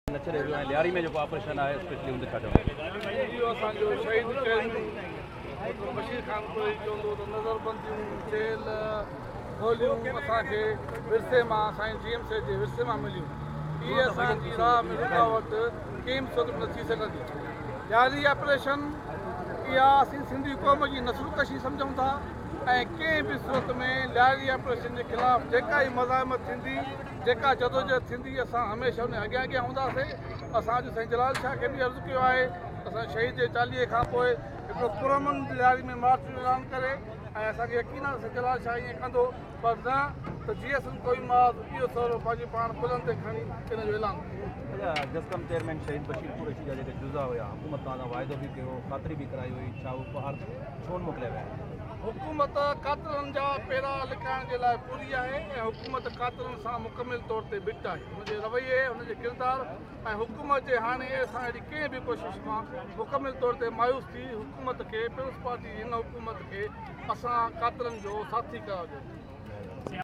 न छॾे वियो ऐं लियारी में जेको ऑपरेशन आहे स्पेशली हुन छा इहो असांजो शहीद बशीर ख़ान कोई चवंदो त नज़रबंदियूं जेल गोलियूं असांखे विरसे मां साईं GM साहिब जे विरसे मां मिलियूं। इहे असांजी राह में रुकावट कंहिं सूरत में न थी सघंदी। लियारी ऑपरेशन इहा असीं सिंधी क़ौम जी नस्लकशी सम्झूं था ऐं कंहिं बि सूरत में लियारी ऑपरेशन जे ख़िलाफ़ जेका ई मज़ामत थींदी, जेका जदोजहद थींदी, असां हमेशह उन अॻियां अॻियां हूंदासीं। असां अॼु साईं जलाल शाह खे बि अर्ज़ु कयो आहे असां शहीद जे 40 खां पोइ हिकिड़ो पुरअमन लियारी में मार्च जो ऐलान करे ऐं असांखे यकीन आहे साईं जलाल शाह ईअं कंदो, पर न त जीअं कोई मां इहो सवलो पंहिंजी पाण कुलनि ते खणी इन जो ऐलान जस्कम चेयरमैन शहीद बशीर कुरैशी जा जेके जुज़ा हुआ हुकूमत तव्हां वाइदो बि कयो, ख़ातिरी बि कराई हुई, छा उहो पहाड़ छो मोकिलिया विया? हुकूमत कातिरनि जा पेरा लिकाइण जे लाइ पूरी आहे ऐं हुकूमत कातिरनि सां मुकमिल तौर ते बिट आहे। हुनजे रवैये, हुनजे किरदार ऐं हुकूमत जे हाणे असां अहिड़ी कंहिं बि कोशिशि मां मुकमिल तौर ते मायूस थी हुकूमत खे, पीपुल्स पार्टी हिन हुकूमत खे असां कातिरनि जो साथी करायो।